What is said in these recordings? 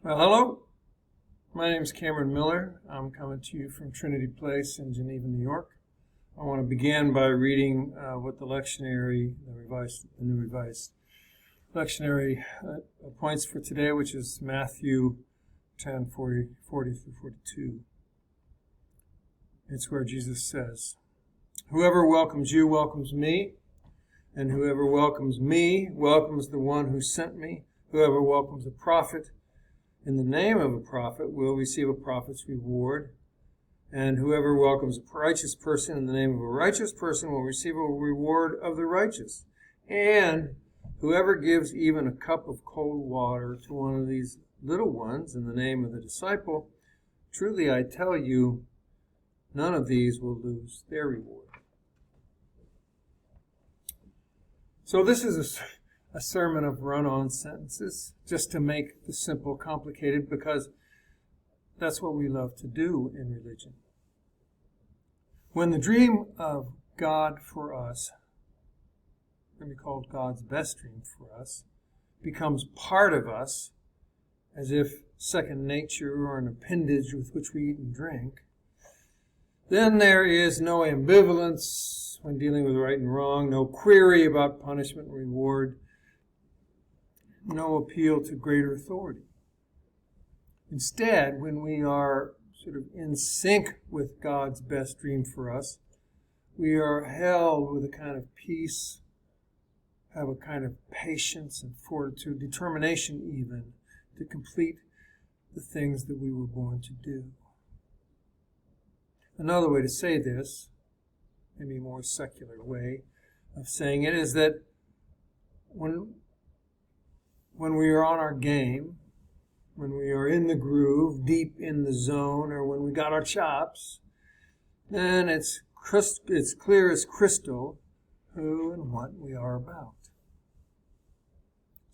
Well, hello. My name is Cameron Miller. I'm coming to you from Trinity Place in Geneva, New York. I want to begin by reading what the lectionary, the New Revised Lectionary points for today, which is Matthew 10:40 through 42. It's where Jesus says, "Whoever welcomes you welcomes me, and whoever welcomes me welcomes the one who sent me. Whoever welcomes a prophet in the name of a prophet will receive a prophet's reward. And whoever welcomes a righteous person in the name of a righteous person will receive a reward of the righteous. And whoever gives even a cup of cold water to one of these little ones in the name of the disciple, truly I tell you, none of these will lose their reward." So this is a sermon of run-on sentences, just to make the simple complicated, because that's what we love to do in religion. When the dream of God for us, can be called God's best dream for us, becomes part of us, as if second nature or an appendage with which we eat and drink, then there is no ambivalence when dealing with right and wrong, no query about punishment and reward, no appeal to greater authority. Instead, when we are sort of in sync with God's best dream for us, we are held with a kind of peace, have a kind of patience and fortitude, determination even, to complete the things that we were born to do. Another way to say this, maybe a more secular way of saying it, is that when we are on our game, when we are in the groove, deep in the zone, or when we got our chops, then it's clear as crystal who and what we are about.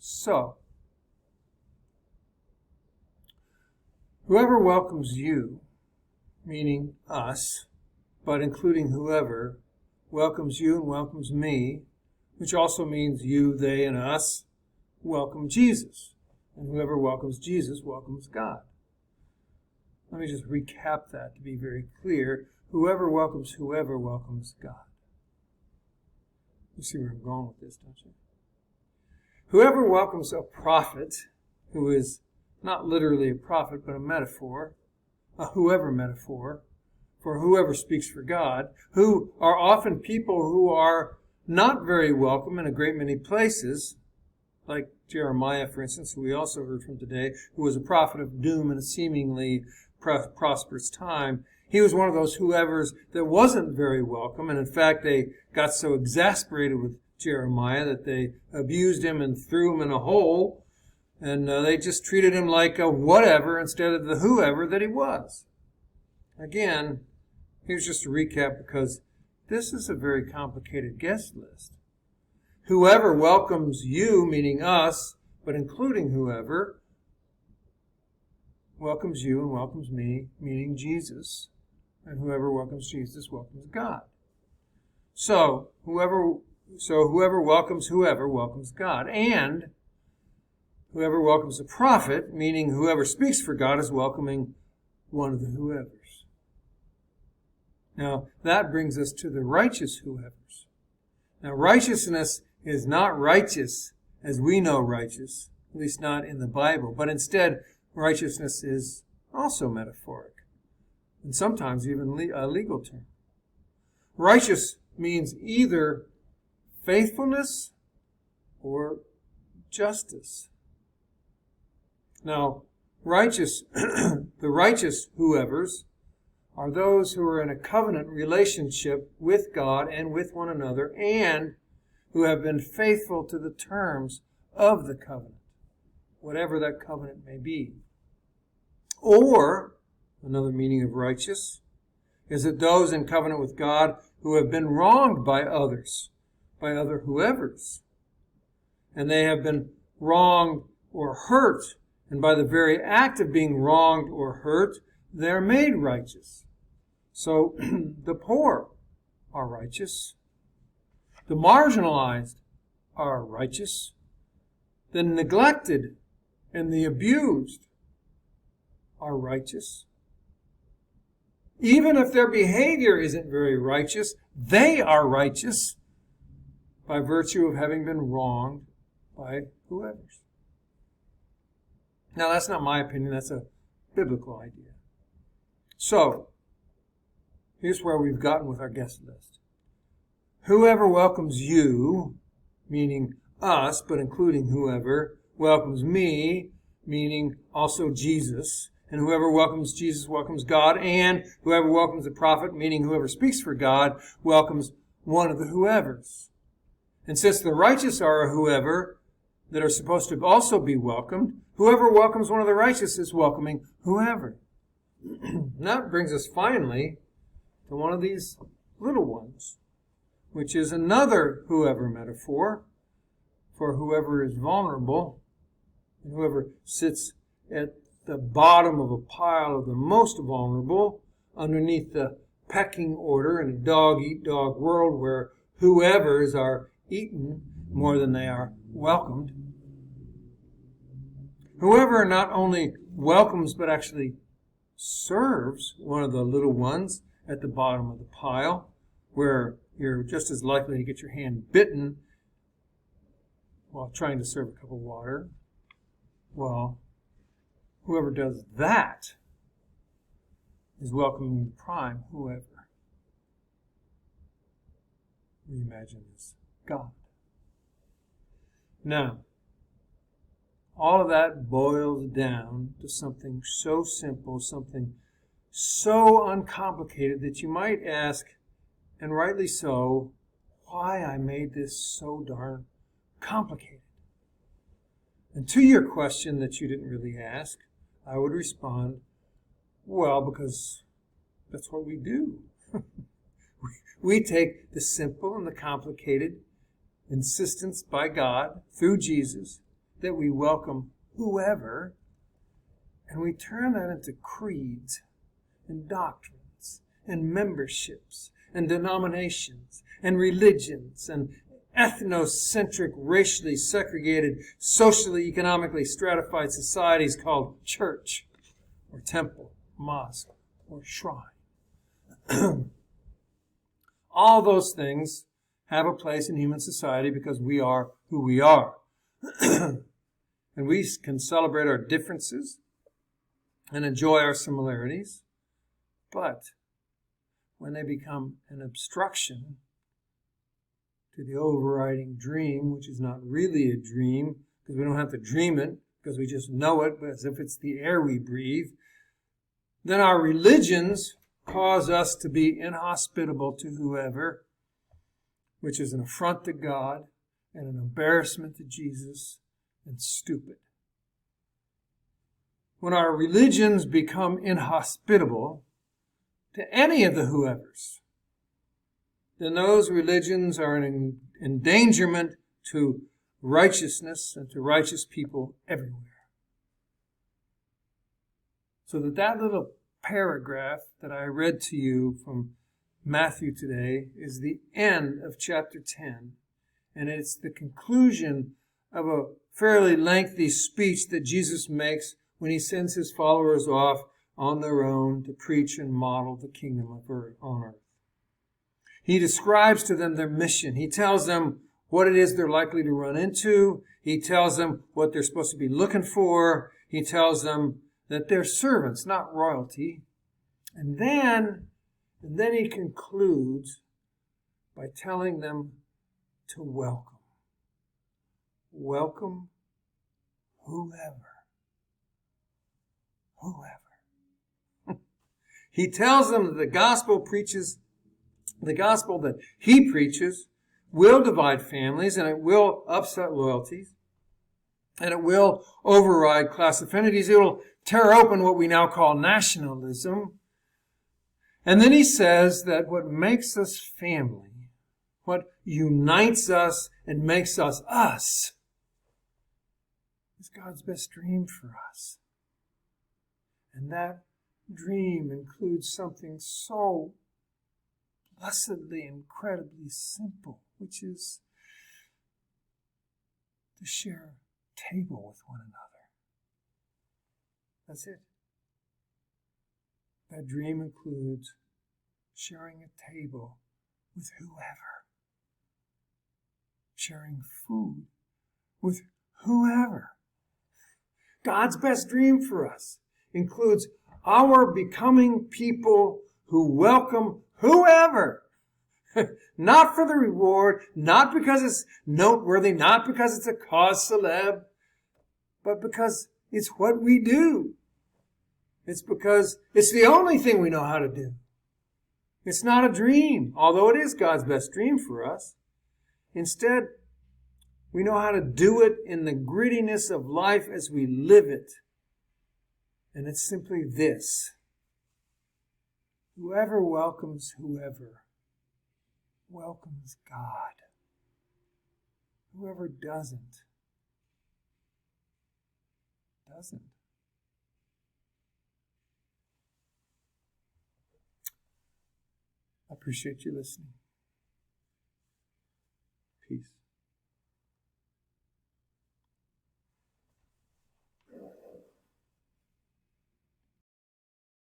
So, whoever welcomes you, meaning us, but including whoever, welcomes you and welcomes me, which also means you, they, and us, welcome Jesus. And whoever welcomes Jesus welcomes God. Let me just recap that to be very clear. Whoever welcomes God. You see where I'm going with this, don't you? Whoever welcomes a prophet, who is not literally a prophet, but a metaphor, a whoever metaphor, for whoever speaks for God, who are often people who are not very welcome in a great many places, like Jeremiah, for instance, who we also heard from today, who was a prophet of doom in a seemingly prosperous time. He was one of those whoever's that wasn't very welcome, and in fact they got so exasperated with Jeremiah that they abused him and threw him in a hole, and they just treated him like a whatever instead of the whoever that he was. Again, here's just a recap, because this is a very complicated guest list. Whoever welcomes you, meaning us, but including whoever, welcomes you and welcomes me, meaning Jesus. And whoever welcomes Jesus welcomes God. So whoever welcomes whoever welcomes God. And whoever welcomes a prophet, meaning whoever speaks for God, is welcoming one of the whoever's. Now, that brings us to the righteous whoever's. Now, righteousness is not righteous as we know righteous, at least not in the Bible, but instead righteousness is also metaphoric, and sometimes even a legal term. Righteous means either faithfulness or justice. Now, the righteous whoever's are those who are in a covenant relationship with God and with one another, and who have been faithful to the terms of the covenant, whatever that covenant may be. Or, another meaning of righteous, is that those in covenant with God who have been wronged by others, by other whoever's, and they have been wronged or hurt, and by the very act of being wronged or hurt, they're made righteous. So the poor are righteous. The marginalized are righteous. The neglected and the abused are righteous. Even if their behavior isn't very righteous, they are righteous by virtue of having been wronged by whoever's. Now, that's not my opinion. That's a biblical idea. So, here's where we've gotten with our guest list. Whoever welcomes you, meaning us, but including whoever, welcomes me, meaning also Jesus. And whoever welcomes Jesus welcomes God. And whoever welcomes the prophet, meaning whoever speaks for God, welcomes one of the whoever's. And since the righteous are a whoever that are supposed to also be welcomed, whoever welcomes one of the righteous is welcoming whoever. That brings us finally to one of these little ones, which is another whoever metaphor for whoever is vulnerable and whoever sits at the bottom of a pile of the most vulnerable underneath the pecking order in a dog-eat-dog world where whoever's are eaten more than they are welcomed. Whoever not only welcomes but actually serves one of the little ones at the bottom of the pile, where you're just as likely to get your hand bitten while trying to serve a cup of water. Well, whoever does that is welcoming the prime whoever. We imagine is God. Now, all of that boils down to something so simple, something so uncomplicated that you might ask, and rightly so, why I made this so darn complicated. And to your question that you didn't really ask, I would respond, well, because that's what we do. We take the simple and the complicated insistence by God through Jesus that we welcome whoever, and we turn that into creeds and doctrines and memberships and denominations and religions and ethnocentric, racially segregated, socially, economically stratified societies called church or temple, mosque, or shrine. All those things have a place in human society because we are who we are. And we can celebrate our differences and enjoy our similarities. But when they become an obstruction to the overriding dream, which is not really a dream, because we don't have to dream it, because we just know it as if it's the air we breathe, then our religions cause us to be inhospitable to whoever, which is an affront to God and an embarrassment to Jesus and stupid. When our religions become inhospitable to any of the whoever's, then those religions are an endangerment to righteousness and to righteous people everywhere. So that little paragraph that I read to you from Matthew today is the end of chapter 10, and it's the conclusion of a fairly lengthy speech that Jesus makes when he sends his followers off on their own to preach and model the kingdom of earth, on earth. He describes to them their mission. He tells them what it is they're likely to run into. He tells them what they're supposed to be looking for. He tells them that they're servants, not royalty. And then he concludes by telling them to welcome. Welcome whoever. Whoever. He tells them that the gospel that he preaches will divide families, and it will upset loyalties, and it will override class affinities. It will tear open what we now call nationalism. And then he says that what makes us family, what unites us and makes us us, is God's best dream for us. And that dream includes something so blessedly, incredibly simple, which is to share a table with one another. That's it. That dream includes sharing a table with whoever, sharing food with whoever. God's best dream for us includes our becoming people who welcome whoever. Not for the reward, not because it's noteworthy, not because it's a cause célèbre, but because it's what we do. It's because it's the only thing we know how to do. It's not a dream, although it is God's best dream for us. Instead, we know how to do it in the grittiness of life as we live it. And it's simply this: whoever welcomes whoever welcomes God. Whoever doesn't. I appreciate you listening. Peace.